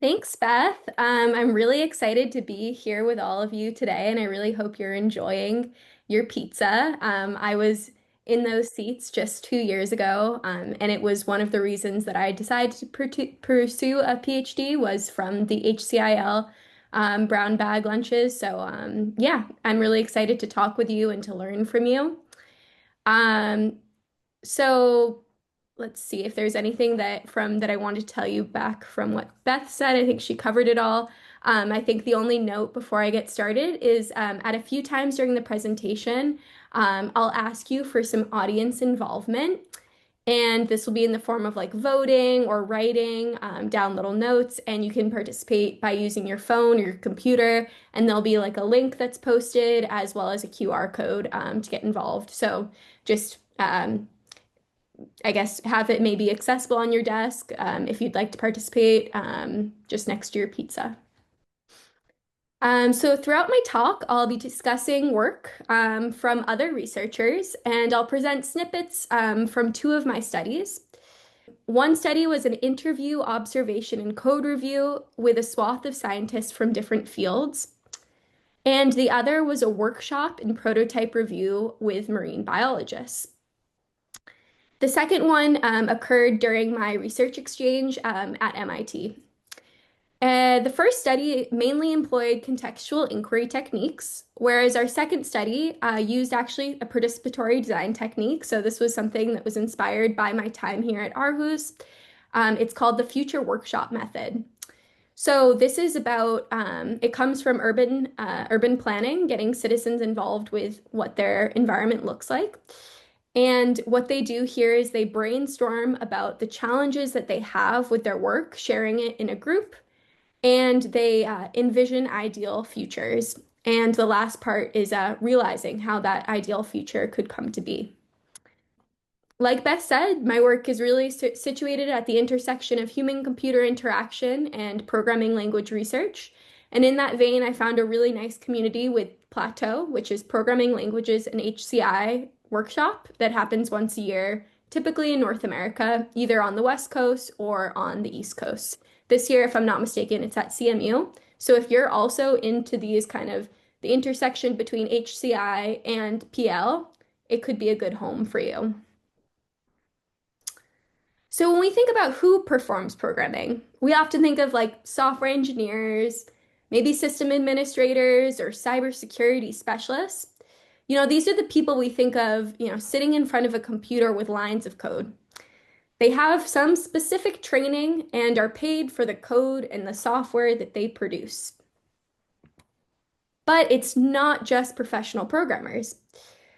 Thanks, Beth. I'm really excited to be here with all of you today, and I really hope you're enjoying your pizza. I was in those seats just 2 years ago, and it was one of the reasons that I decided to pursue a PhD was from the HCIL brown bag lunches. Yeah, I'm really excited to talk with you and to learn from you. Um, so let's see if there's anything that I wanted to tell you back from what Beth said. I think she covered it all. I think the only note before I get started is at a few times during the presentation, I'll ask you for some audience involvement. And this will be in the form of like voting or writing down little notes, and you can participate by using your phone or your computer. And there'll be like a link that's posted as well as a QR code to get involved. So just I guess have it maybe accessible on your desk if you'd like to participate just next to your pizza. So throughout my talk, I'll be discussing work from other researchers, and I'll present snippets from two of my studies. One study was an interview, observation, and code review with a swath of scientists from different fields. And the other was a workshop and prototype review with marine biologists. The second one occurred during my research exchange at MIT. The first study mainly employed contextual inquiry techniques, whereas our second study used actually a participatory design technique. So this was something that was inspired by my time here at Aarhus. It's called the future workshop method. So this is about, it comes from urban planning, getting citizens involved with what their environment looks like. And what they do here is they brainstorm about the challenges that they have with their work, sharing it in a group, and they envision ideal futures. And the last part is realizing how that ideal future could come to be. Like Beth said, my work is really situated at the intersection of human-computer interaction and programming language research. And in that vein, I found a really nice community with Plateau, which is Programming Languages and HCI workshop that happens once a year, typically in North America, either on the West Coast or on the East Coast. This year, if I'm not mistaken, it's at CMU. So if you're also into these kind of the intersection between HCI and PL, it could be a good home for you. So when we think about who performs programming, we often think of like software engineers, maybe system administrators or cybersecurity specialists. These are the people we think of, sitting in front of a computer with lines of code. They have some specific training and are paid for the code and the software that they produce. But it's not just professional programmers.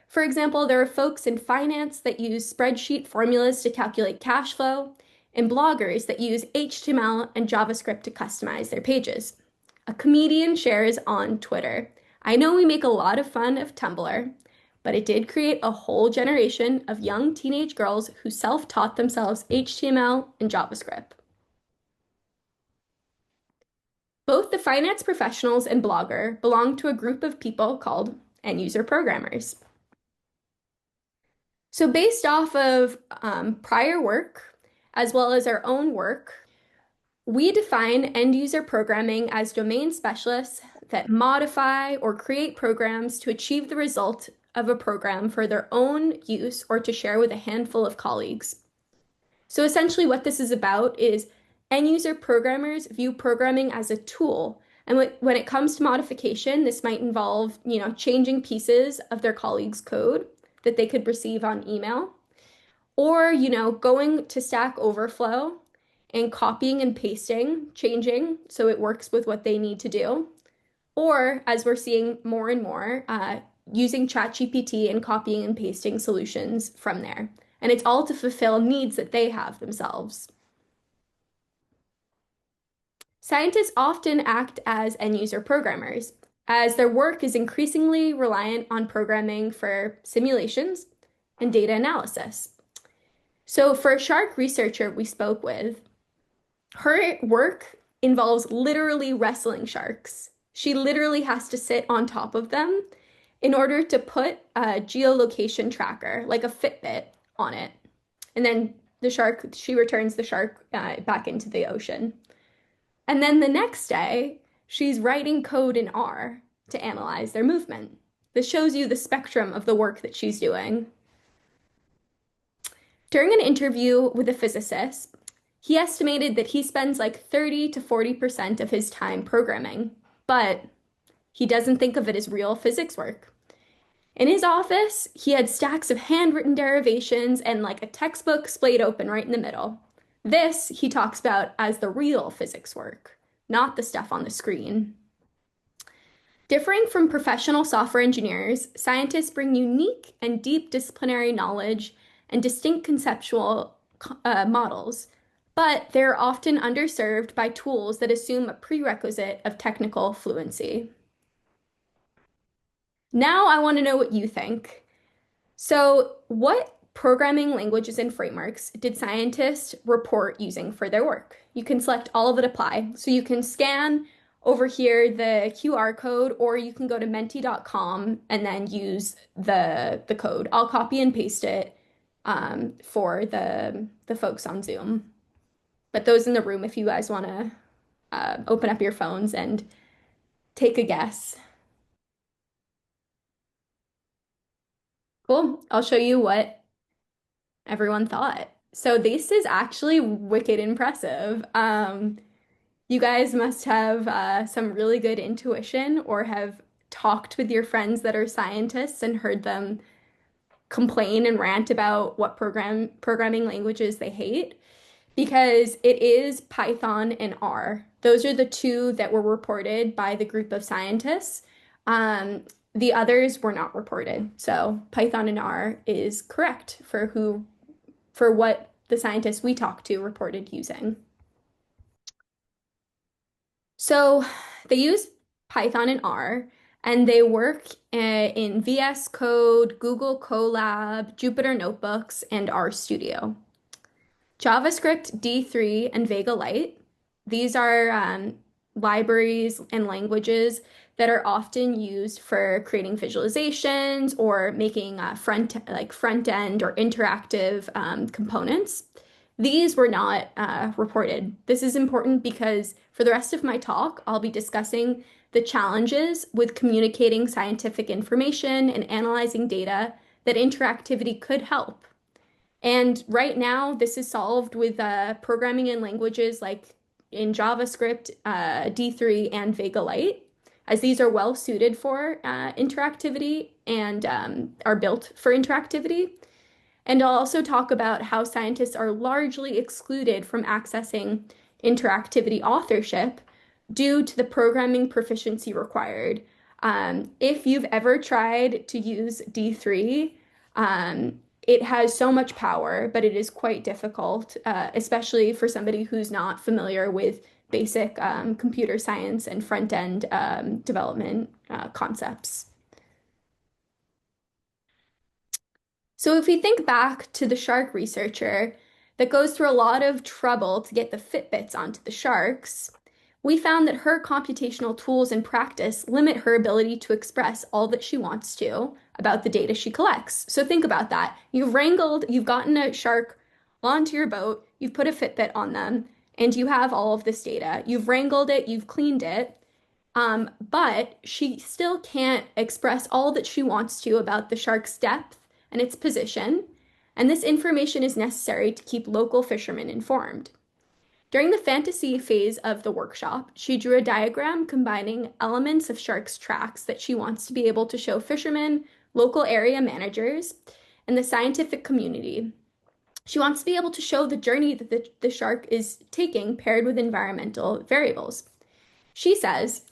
For example, there are folks in finance that use spreadsheet formulas to calculate cash flow, and bloggers that use HTML and JavaScript to customize their pages. A comedian shares on Twitter, "I know we make a lot of fun of Tumblr, but it did create a whole generation of young teenage girls who self-taught themselves HTML and JavaScript." Both the finance professionals and blogger belong to a group of people called end user programmers. So, based off of prior work, as well as our own work, we define end user programming as domain specialists that modify or create programs to achieve the result of a program for their own use or to share with a handful of colleagues. So, essentially, what this is about is end user programmers view programming as a tool. And when it comes to modification, this might involve, changing pieces of their colleagues' code that they could receive on email, or, going to Stack Overflow and copying and pasting, changing so it works with what they need to do. Or, as we're seeing more and more, using ChatGPT and copying and pasting solutions from there. And it's all to fulfill needs that they have themselves. Scientists often act as end user programmers, as their work is increasingly reliant on programming for simulations and data analysis. So, for a shark researcher we spoke with, her work involves literally wrestling sharks. She literally has to sit on top of them in order to put a geolocation tracker, like a Fitbit, on it. And then she returns the shark back into the ocean. And then the next day, she's writing code in R to analyze their movement. This shows you the spectrum of the work that she's doing. During an interview with a physicist, he estimated that he spends like 30 to 40% of his time programming, but he doesn't think of it as real physics work. In his office, he had stacks of handwritten derivations and like a textbook splayed open right in the middle. This he talks about as the real physics work, not the stuff on the screen. Differing from professional software engineers, scientists bring unique and deep disciplinary knowledge and distinct conceptual models, but they're often underserved by tools that assume a prerequisite of technical fluency. Now I want to know what you think. So, what programming languages and frameworks did scientists report using for their work? You can select all of it apply. So you can scan over here the QR code, or you can go to menti.com and then use the code. I'll copy and paste it for the folks on Zoom. But those in the room, if you guys want to open up your phones and take a guess. Cool. I'll show you what everyone thought. So this is actually wicked impressive. You guys must have some really good intuition or have talked with your friends that are scientists and heard them complain and rant about what programming languages they hate because it is Python and R. Those are the two that were reported by the group of scientists. The others were not reported. So Python and R is correct for what the scientists we talked to reported using. So they use Python and R, and they work in VS Code, Google Colab, Jupyter Notebooks, and RStudio. JavaScript, D3, and Vega Lite. These are libraries and languages that are often used for creating visualizations or making front end or interactive components. These were not reported. This is important because for the rest of my talk, I'll be discussing the challenges with communicating scientific information and analyzing data that interactivity could help. And right now, this is solved with programming in languages like in JavaScript, D3, and Vega Lite, as these are well suited for interactivity and are built for interactivity. And I'll also talk about how scientists are largely excluded from accessing interactivity authorship due to the programming proficiency required. If you've ever tried to use D3, it has so much power, but it is quite difficult, especially for somebody who's not familiar with basic computer science and front-end development concepts. So if we think back to the shark researcher that goes through a lot of trouble to get the Fitbits onto the sharks, we found that her computational tools and practice limit her ability to express all that she wants to about the data she collects. So think about that. You've gotten a shark onto your boat, you've put a Fitbit on them, and you have all of this data. You've wrangled it, you've cleaned it, but she still can't express all that she wants to about the shark's depth and its position, and this information is necessary to keep local fishermen informed. During the fantasy phase of the workshop, she drew a diagram combining elements of sharks' tracks that she wants to be able to show fishermen, local area managers, and the scientific community. She wants to be able to show the journey that the shark is taking paired with environmental variables. She says,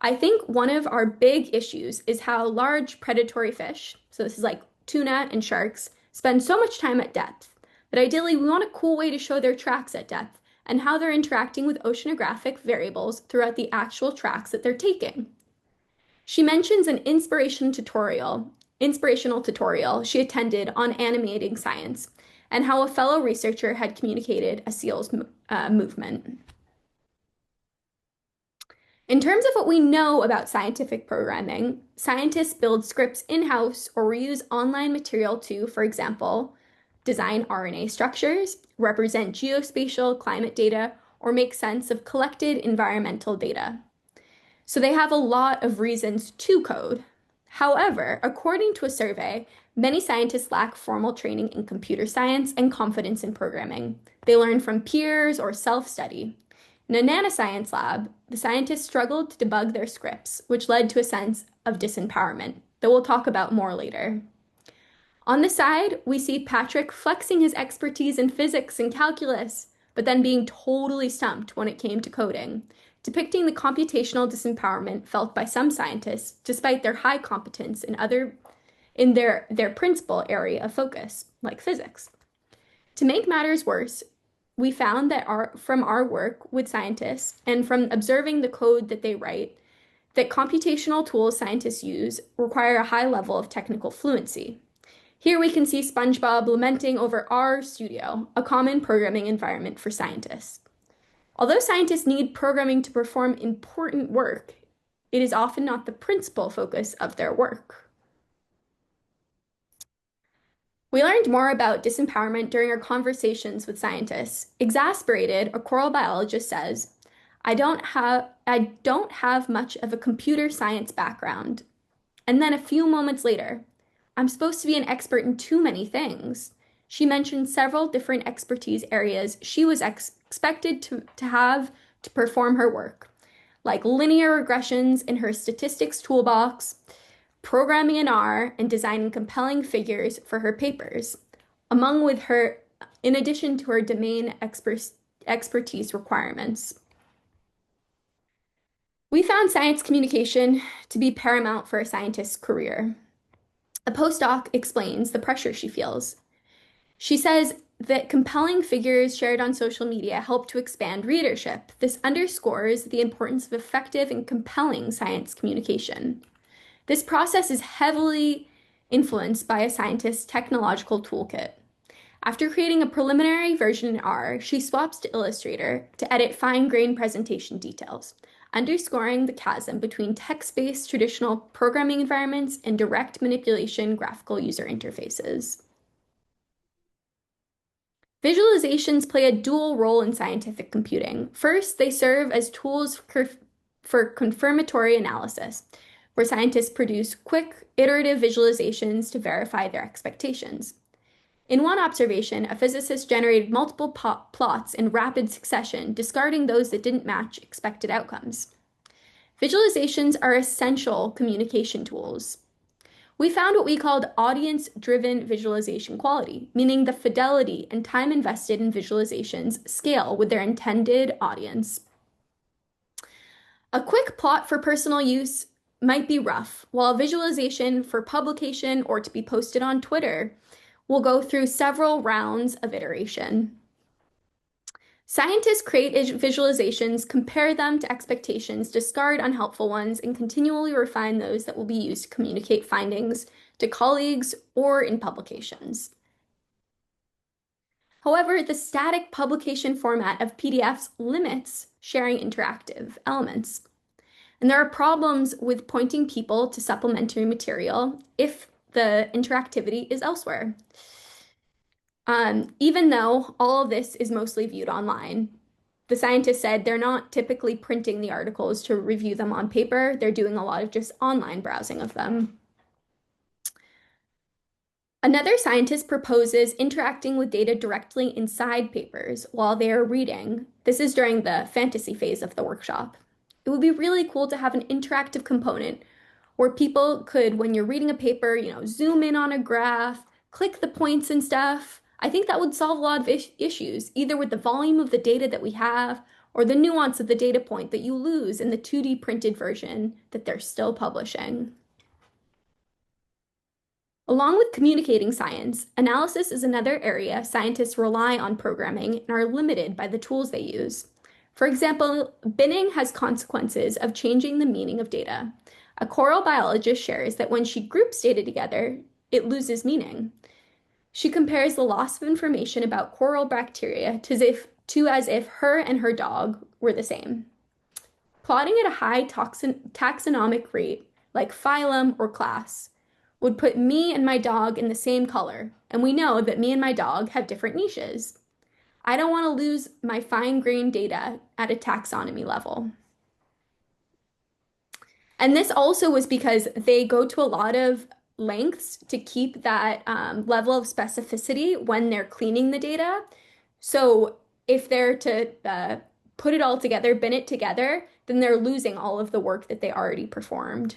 I think one of our big issues is how large predatory fish, so this is like tuna and sharks, spend so much time at depth. But ideally, we want a cool way to show their tracks at depth and how they're interacting with oceanographic variables throughout the actual tracks that they're taking. She mentions an inspirational tutorial she attended on animating science and how a fellow researcher had communicated a seal's movement. In terms of what we know about scientific programming, scientists build scripts in-house or reuse online material to, for example, design RNA structures, represent geospatial climate data, or make sense of collected environmental data. So they have a lot of reasons to code. However, according to a survey, many scientists lack formal training in computer science and confidence in programming. They learn from peers or self-study. In a nanoscience lab, the scientists struggled to debug their scripts, which led to a sense of disempowerment that we'll talk about more later. On the side, we see Patrick flexing his expertise in physics and calculus, but then being totally stumped when it came to coding, depicting the computational disempowerment felt by some scientists despite their high competence in their principal area of focus, like physics. To make matters worse, we found that from our work with scientists and from observing the code that they write, that computational tools scientists use require a high level of technical fluency. Here we can see SpongeBob lamenting over RStudio, a common programming environment for scientists. Although scientists need programming to perform important work, it is often not the principal focus of their work. We learned more about disempowerment during our conversations with scientists. Exasperated, a coral biologist says, I don't have much of a computer science background. And then a few moments later, I'm supposed to be an expert in too many things. She mentioned several different expertise areas she was expected to have to perform her work, like linear regressions in her statistics toolbox, programming in R, and designing compelling figures for her papers, in addition to her domain expertise requirements. We found science communication to be paramount for a scientist's career. A postdoc explains the pressure she feels. She says that compelling figures shared on social media help to expand readership. This underscores the importance of effective and compelling science communication. This process is heavily influenced by a scientist's technological toolkit. After creating a preliminary version in R, she swaps to Illustrator to edit fine-grained presentation details, underscoring the chasm between text-based traditional programming environments and direct manipulation graphical user interfaces. Visualizations play a dual role in scientific computing. First, they serve as tools for confirmatory analysis, where scientists produce quick, iterative visualizations to verify their expectations. In one observation, a physicist generated multiple plots in rapid succession, discarding those that didn't match expected outcomes. Visualizations are essential communication tools. We found what we called audience-driven visualization quality, meaning the fidelity and time invested in visualizations scale with their intended audience. A quick plot for personal use might be rough, while a visualization for publication or to be posted on Twitter will go through several rounds of iteration. Scientists create visualizations, compare them to expectations, discard unhelpful ones, and continually refine those that will be used to communicate findings to colleagues or in publications. However, the static publication format of PDFs limits sharing interactive elements. And there are problems with pointing people to supplementary material if the interactivity is elsewhere. Even though all of this is mostly viewed online, the scientists said they're not typically printing the articles to review them on paper. They're doing a lot of just online browsing of them. Another scientist proposes interacting with data directly inside papers while they are reading. This is during the fantasy phase of the workshop. It would be really cool to have an interactive component where people could, when you're reading a paper, zoom in on a graph, click the points and stuff. I think that would solve a lot of issues, either with the volume of the data that we have or the nuance of the data point that you lose in the 2D printed version that they're still publishing. Along with communicating science, analysis is another area scientists rely on programming and are limited by the tools they use. For example, binning has consequences of changing the meaning of data. A coral biologist shares that when she groups data together, it loses meaning. She compares the loss of information about coral bacteria to as if her and her dog were the same. Plotting at a high taxonomic rate, like phylum or class, would put me and my dog in the same color, and we know that me and my dog have different niches. I don't want to lose my fine-grained data at a taxonomy level. And this also was because they go to a lot of lengths to keep that level of specificity when they're cleaning the data. So if they're to put it all together, bin it together, then they're losing all of the work that they already performed.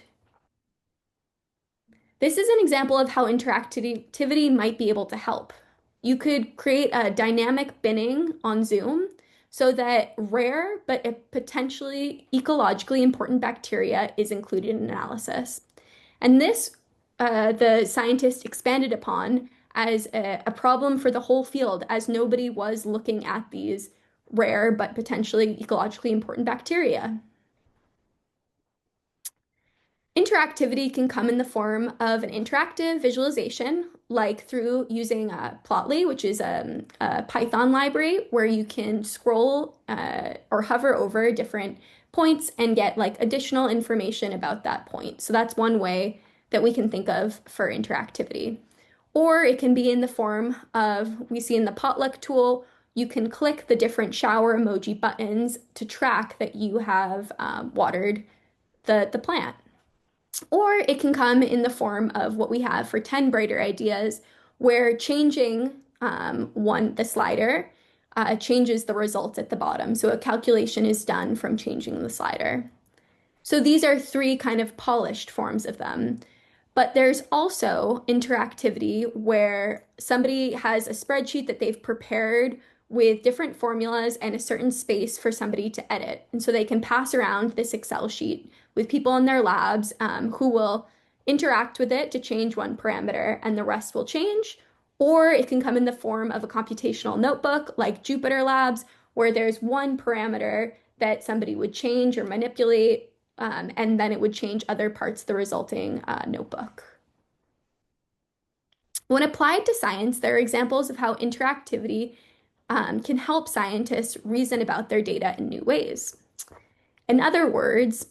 This is an example of how interactivity might be able to help. You could create a dynamic binning on Zoom so that rare but potentially ecologically important bacteria is included in analysis. And this, the scientists expanded upon as a problem for the whole field, as nobody was looking at these rare but potentially ecologically important bacteria. Interactivity can come in the form of an interactive visualization, like through using Plotly, which is a Python library where you can scroll or hover over different points and get like additional information about that point. So that's one way that we can think of for interactivity. Or it can be in the form of, we see in the potluck tool, you can click the different shower emoji buttons to track that you have watered the plant. Or it can come in the form of what we have for 10 brighter ideas, where changing the slider changes the results at the bottom. So a calculation is done from changing the slider. So these are three kind of polished forms of them. But there's also interactivity where somebody has a spreadsheet that they've prepared with different formulas and a certain space for somebody to edit. And so they can pass around this Excel sheet with people in their labs who will interact with it to change one parameter and the rest will change. Or it can come in the form of a computational notebook like Jupyter Labs, where there's one parameter that somebody would change or manipulate, and then it would change other parts of the resulting notebook. When applied to science, there are examples of how interactivity can help scientists reason about their data in new ways. In other words,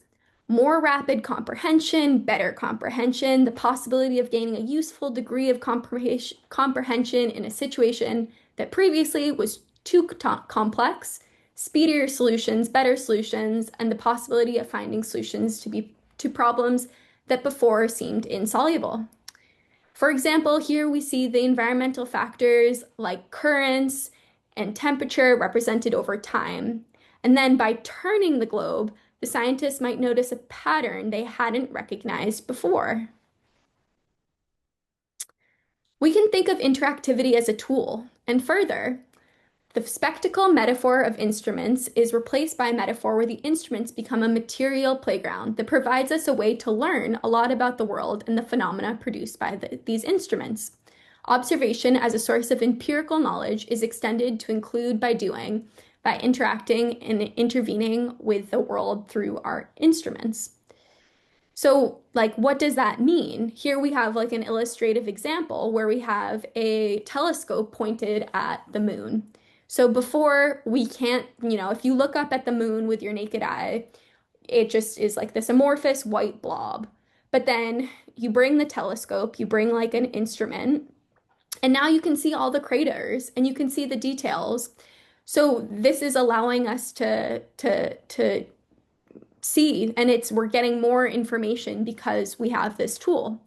more rapid comprehension, better comprehension, the possibility of gaining a useful degree of comprehension in a situation that previously was too complex, speedier solutions, better solutions, and the possibility of finding solutions to problems that before seemed insoluble. For example, here we see the environmental factors like currents and temperature represented over time. And then by turning the globe, the scientists might notice a pattern they hadn't recognized before. We can think of interactivity as a tool, and further, the spectacle metaphor of instruments is replaced by a metaphor where the instruments become a material playground that provides us a way to learn a lot about the world and the phenomena produced by these instruments. Observation as a source of empirical knowledge is extended to include by doing, by interacting and intervening with the world through our instruments. So, like, what does that mean? Here we have like an illustrative example where we have a telescope pointed at the moon. So before we can't, if you look up at the moon with your naked eye, it just is like this amorphous white blob. But then you bring the telescope, you bring like an instrument, and now you can see all the craters and you can see the details. So this is allowing us to see, and we're getting more information because we have this tool.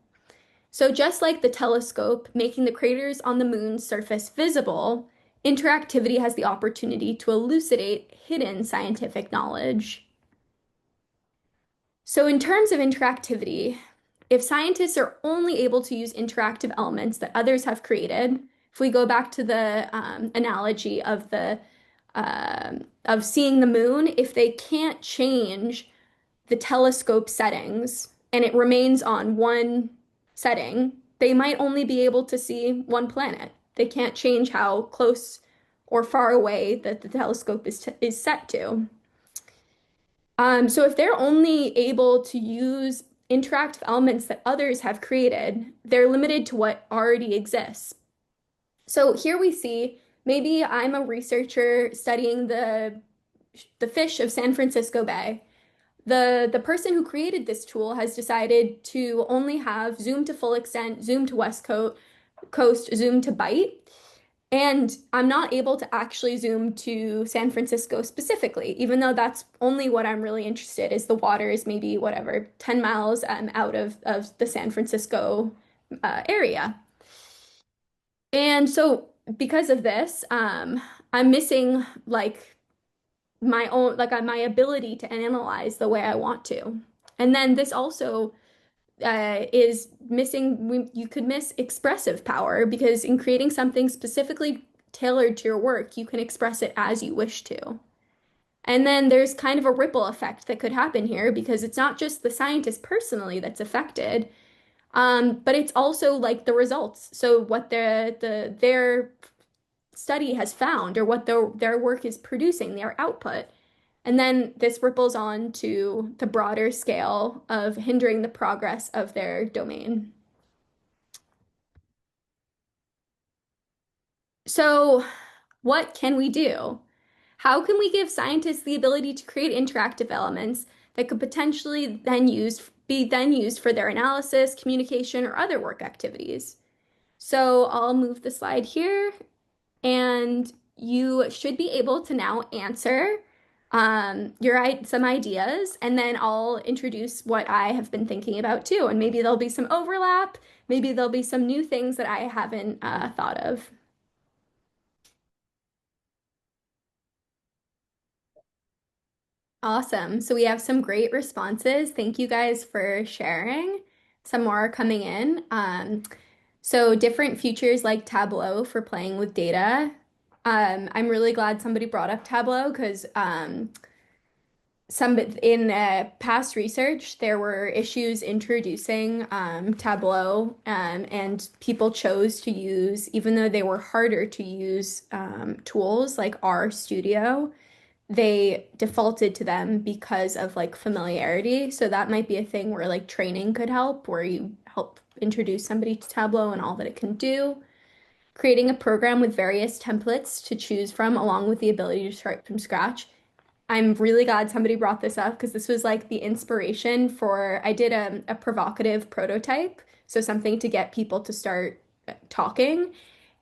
So just like the telescope making the craters on the moon's surface visible, interactivity has the opportunity to elucidate hidden scientific knowledge. So in terms of interactivity, if scientists are only able to use interactive elements that others have created, if we go back to the analogy of seeing the moon, if they can't change the telescope settings and it remains on one setting, they might only be able to see one planet. They can't change how close or far away that the telescope is set to. So if they're only able to use interactive elements that others have created, they're limited to what already exists. So here we see, maybe I'm a researcher studying the fish of San Francisco Bay. The person who created this tool has decided to only have zoom to full extent, zoom to west coast, zoom to byte. And I'm not able to actually zoom to San Francisco specifically, even though that's only what I'm really interested is the water is maybe whatever 10 miles out of the San Francisco area. And so because of this, I'm missing like my own like my ability to analyze the way I want to. And then this also is missing, you could miss expressive power because in creating something specifically tailored to your work, you can express it as you wish to. And then there's kind of a ripple effect that could happen here because it's not just the scientist personally that's affected, but it's also like the results. So what their study has found or what their work is producing, their output. And then this ripples on to the broader scale of hindering the progress of their domain. So, what can we do? How can we give scientists the ability to create interactive elements that could potentially then used for their analysis, communication, or other work activities? So I'll move the slide here, and you should be able to now answer some ideas, and then I'll introduce what I have been thinking about too. And maybe there'll be some overlap, maybe there'll be some new things that I haven't thought of. Awesome. So we have some great responses. Thank you guys for sharing. Some more are coming in. So different features like Tableau for playing with data. I'm really glad somebody brought up Tableau because some in past research there were issues introducing Tableau, and people chose to use, even though they were harder to use tools like R Studio, they defaulted to them because of like familiarity. So that might be a thing where like training could help, where you help introduce somebody to Tableau and all that it can do. Creating a program with various templates to choose from, along with the ability to start from scratch. I'm really glad somebody brought this up because this was like the inspiration for, I did a provocative prototype, so something to get people to start talking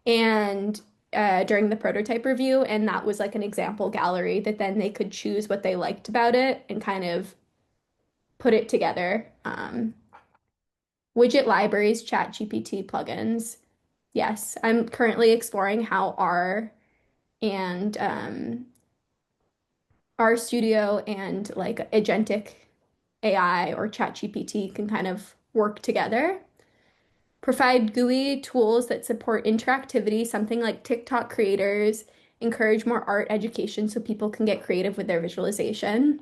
and during the prototype review, and that was like an example gallery that then they could choose what they liked about it and kind of put it together. Widget libraries, ChatGPT plugins. Yes, I'm currently exploring how R and R Studio and like agentic AI or ChatGPT can kind of work together. Provide GUI tools that support interactivity, something like TikTok creators, encourage more art education so people can get creative with their visualization.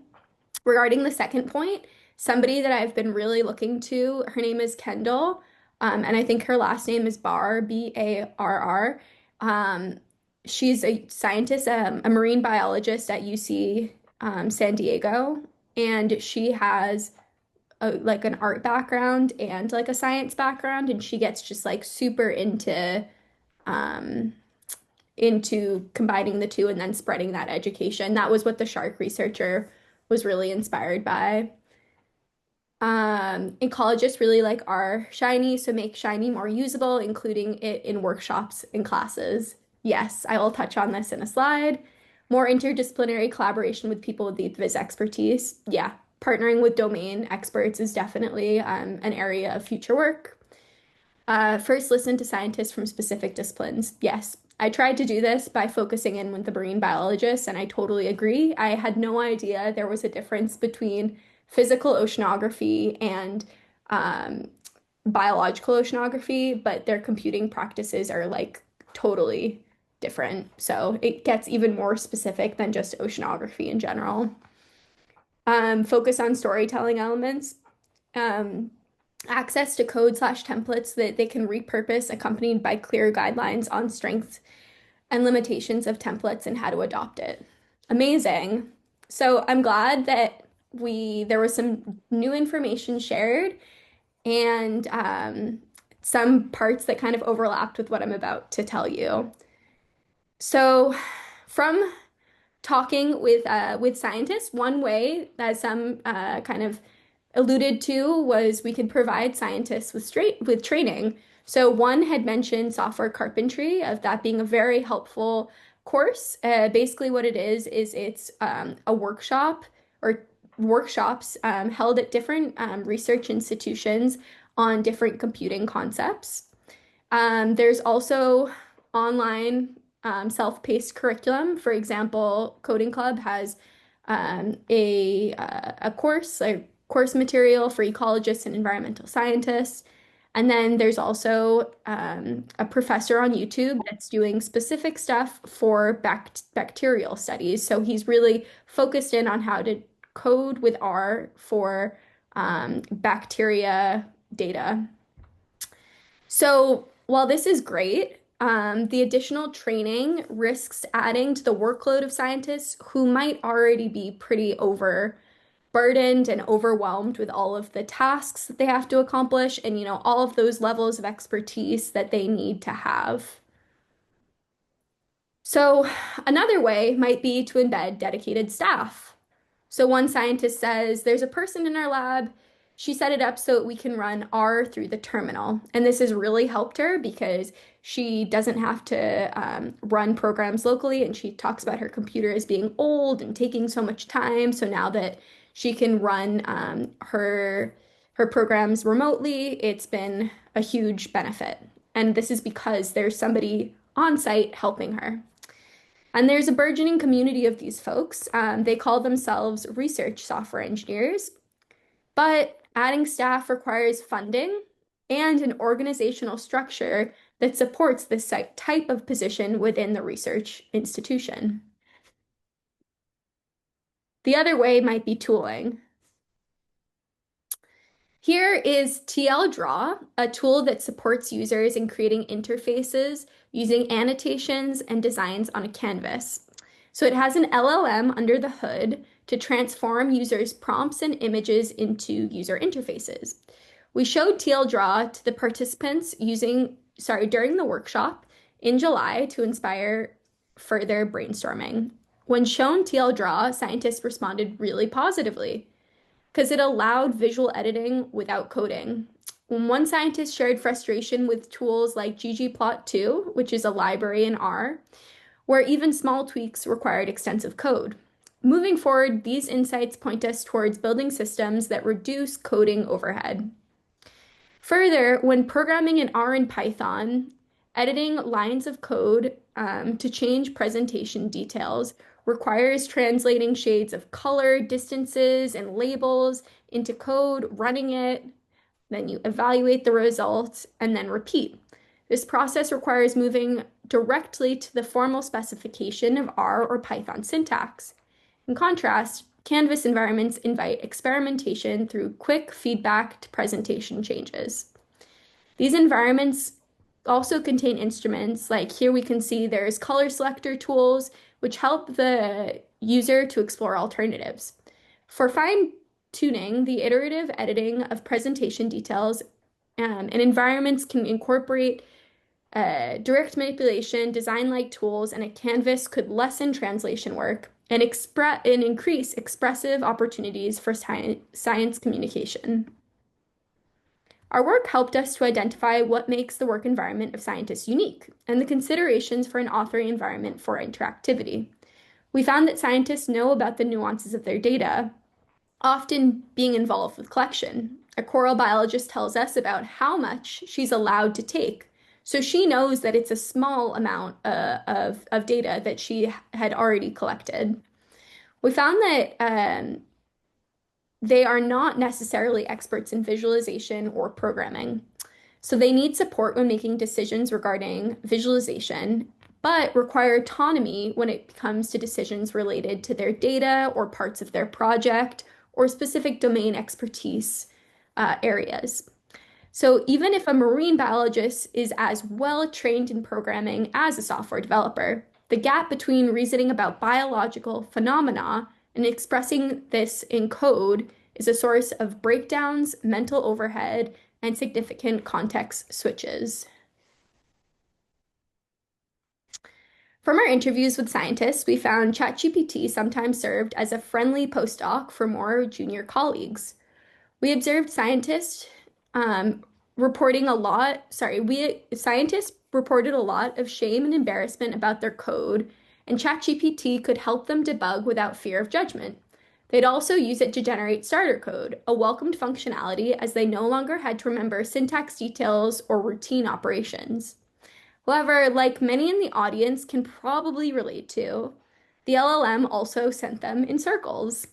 Regarding the second point, somebody that I've been really looking to, her name is Kendall, and I think her last name is Barr, Barr. Um, she's a scientist, a marine biologist at UC San Diego, and she has like an art background and like a science background, and she gets just like super um, into combining the two and then spreading that education. That was what the shark researcher was really inspired by. Ecologists really like R Shiny, so make Shiny more usable, including it in workshops and classes. Yes, I will touch on this in a slide. More interdisciplinary collaboration with people with the Viz expertise. Yeah, partnering with domain experts is definitely an area of future work. First, listen to scientists from specific disciplines. Yes, I tried to do this by focusing in with the marine biologists, and I totally agree. I had no idea there was a difference between physical oceanography and um, biological oceanography, but their computing practices are like totally different. So it gets even more specific than just oceanography in general. Focus on storytelling elements. Um, Access to code/templates that they can repurpose, accompanied by clear guidelines on strengths and limitations of templates and how to adopt it. Amazing. So I'm glad that we there was some new information shared and some parts that kind of overlapped with what I'm about to tell you. So from talking with scientists, one way that some kind of alluded to was we could provide scientists with training. So one had mentioned software carpentry, of that being a very helpful course. Basically, what it is it's a workshop or workshops held at different research institutions on different computing concepts. There's also online self-paced curriculum. For example, Coding Club has a course, like course material for ecologists and environmental scientists. And then there's also a professor on YouTube that's doing specific stuff for bacterial studies. So he's really focused in on how to code with R for bacteria data. So while this is great, the additional training risks adding to the workload of scientists who might already be pretty overburdened and overwhelmed with all of the tasks that they have to accomplish and, all of those levels of expertise that they need to have. So another way might be to embed dedicated staff. So one scientist says, there's a person in our lab. She set it up so we can run R through the terminal. And this has really helped her because she doesn't have to run programs locally. And she talks about her computer as being old and taking so much time. So now that she can run her programs remotely, it's been a huge benefit. And this is because there's somebody on site helping her. And there's a burgeoning community of these folks. They call themselves research software engineers, but adding staff requires funding and an organizational structure that supports this type of position within the research institution. The other way might be tooling. Here is TL Draw, a tool that supports users in creating interfaces using annotations and designs on a canvas. So it has an LLM under the hood to transform users' prompts and images into user interfaces. We showed TL Draw to the participants during the workshop in July to inspire further brainstorming. When shown TL Draw, scientists responded really positively because it allowed visual editing without coding. One scientist shared frustration with tools like ggplot2, which is a library in R, where even small tweaks required extensive code. Moving forward, these insights point us towards building systems that reduce coding overhead. Further, when programming in R and Python, editing lines of code to change presentation details requires translating shades of color, distances, and labels into code, running it, then you evaluate the results, and then repeat. This process requires moving directly to the formal specification of R or Python syntax. In contrast, Canvas environments invite experimentation through quick feedback to presentation changes. These environments also contain instruments, like here we can see there's color selector tools, which help the user to explore alternatives. For fine tuning, the iterative editing of presentation details and environments can incorporate direct manipulation, design-like tools, and a canvas could lessen translation work and increase expressive opportunities for science communication. Our work helped us to identify what makes the work environment of scientists unique and the considerations for an authoring environment for interactivity. We found that scientists know about the nuances of their data, often being involved with collection. A coral biologist tells us about how much she's allowed to take. So she knows that it's a small amount of data that she had already collected. We found that they are not necessarily experts in visualization or programming. So they need support when making decisions regarding visualization, but require autonomy when it comes to decisions related to their data or parts of their project or specific domain expertise areas. So even if a marine biologist is as well trained in programming as a software developer, the gap between reasoning about biological phenomena and expressing this in code is a source of breakdowns, mental overhead, and significant context switches. From our interviews with scientists, we found ChatGPT sometimes served as a friendly postdoc for more junior colleagues. We observed scientists reporting a lot, sorry, we scientists reported a lot of shame and embarrassment about their code, and ChatGPT could help them debug without fear of judgment. They'd also use it to generate starter code, a welcomed functionality as they no longer had to remember syntax details or routine operations. However, like many in the audience can probably relate to, the LLM also sent them in circles,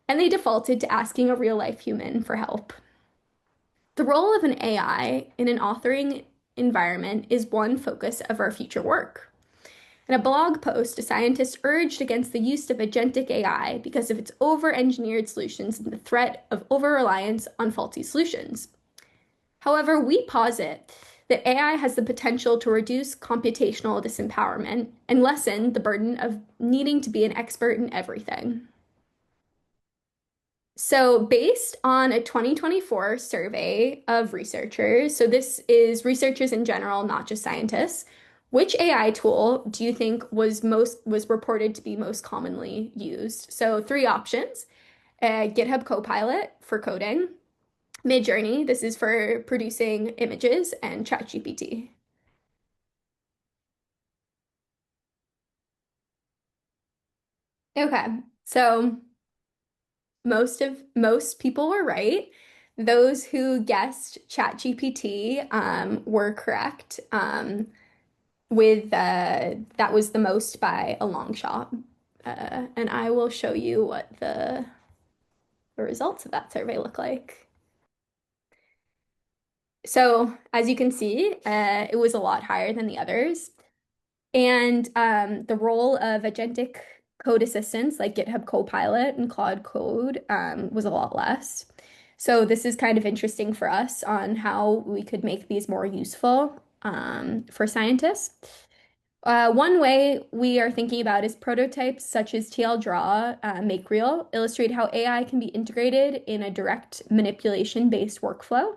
and they defaulted to asking a real life human for help. The role of an AI in an authoring environment is one focus of our future work. In a blog post, a scientist urged against the use of agentic AI because of its over-engineered solutions and the threat of over-reliance on faulty solutions. However, we posit that AI has the potential to reduce computational disempowerment and lessen the burden of needing to be an expert in everything. So, based on a 2024 survey of researchers, so this is researchers in general, not just scientists, which AI tool do you think was reported to be most commonly used? So, three options: GitHub Copilot for coding, Midjourney, this is for producing images, and ChatGPT. Okay, so most people were right. Those who guessed ChatGPT were correct. With that was the most by a long shot. And I will show you what the results of that survey look like. So as you can see, it was a lot higher than the others. And the role of agentic code assistants like GitHub Copilot and Claude Code was a lot less. So this is kind of interesting for us on how we could make these more useful for scientists. One way we are thinking about is prototypes such as TL Draw, Make Real, illustrate how AI can be integrated in a direct manipulation-based workflow,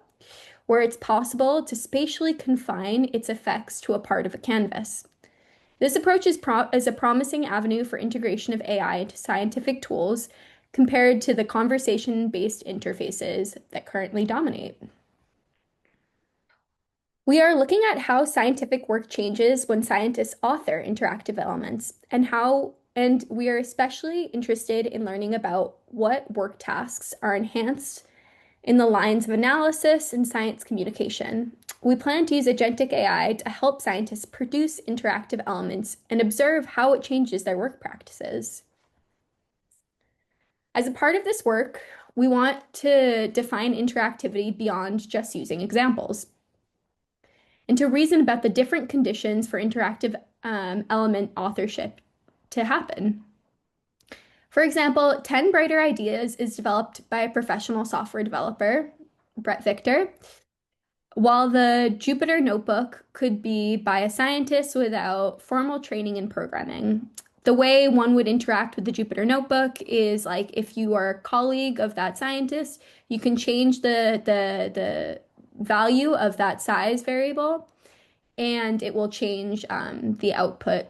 where it's possible to spatially confine its effects to a part of a canvas. This approach is a promising avenue for integration of AI into scientific tools compared to the conversation-based interfaces that currently dominate. We are looking at how scientific work changes when scientists author interactive elements and we are especially interested in learning about what work tasks are enhanced in the lines of analysis and science communication. We plan to use agentic AI to help scientists produce interactive elements and observe how it changes their work practices. As a part of this work, we want to define interactivity beyond just using examples and to reason about the different conditions for interactive element authorship to happen. For example, 10 Brighter Ideas is developed by a professional software developer, Brett Victor, while the Jupyter Notebook could be by a scientist without formal training in programming. The way one would interact with the Jupyter Notebook is like if you are a colleague of that scientist, you can change the value of that size variable, and it will change the output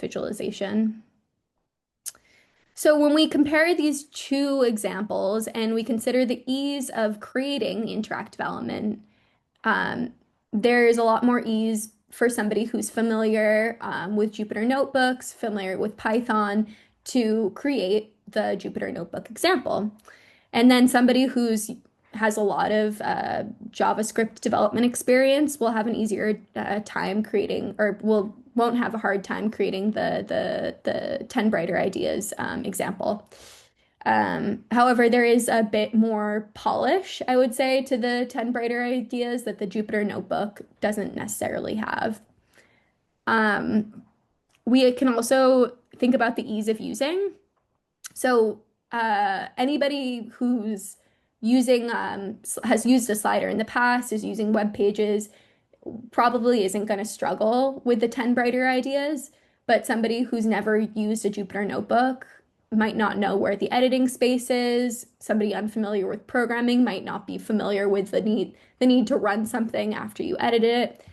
visualization. So when we compare these two examples and we consider the ease of creating the interactive element, there's a lot more ease for somebody who's familiar with Jupyter Notebooks, familiar with Python, to create the Jupyter Notebook example. And then somebody who's has a lot of JavaScript development experience will have an easier time creating, or won't have a hard time creating the 10 Brighter Ideas example. However, there is a bit more polish, I would say, to the 10 Brighter Ideas that the Jupyter Notebook doesn't necessarily have. We can also think about the ease of using. So anybody who's using has used a slider in the past, is using web pages, probably isn't going to struggle with the 10 Brighter Ideas, but somebody who's never used a Jupyter Notebook might not know where the editing space is. Somebody unfamiliar with programming might not be familiar with the need to run something after you edit it.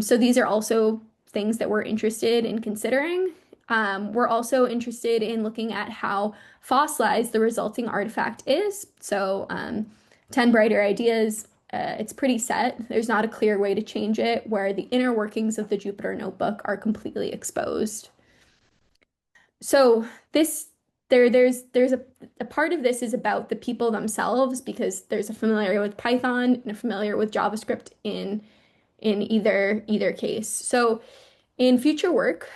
So these are also things that we're interested in considering. We're also interested in looking at how fossilized the resulting artifact is. So 10 brighter ideas. It's pretty set. There's not a clear way to change it, where the inner workings of the Jupyter notebook are completely exposed. So this there's a part of this is about the people themselves, because there's a familiar with Python and a familiar with JavaScript in either case. So in future work,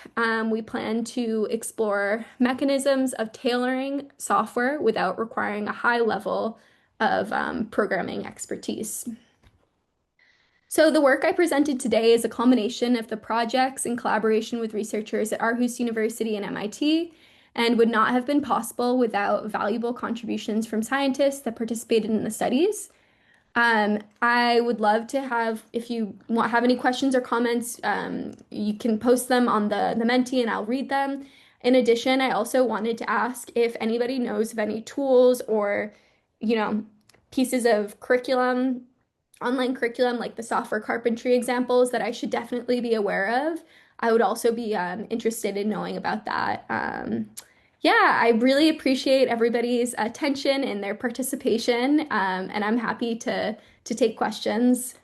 we plan to explore mechanisms of tailoring software without requiring a high level of programming expertise. So the work I presented today is a culmination of the projects in collaboration with researchers at Aarhus University and MIT, and would not have been possible without valuable contributions from scientists that participated in the studies. I would love to have, if you have any questions or comments, you can post them on the Menti and I'll read them. In addition, I also wanted to ask if anybody knows of any tools or, you know, pieces of curriculum, online curriculum, like the software carpentry examples that I should definitely be aware of. I would also be interested in knowing about that. Yeah, I really appreciate everybody's attention and their participation, and I'm happy to take questions.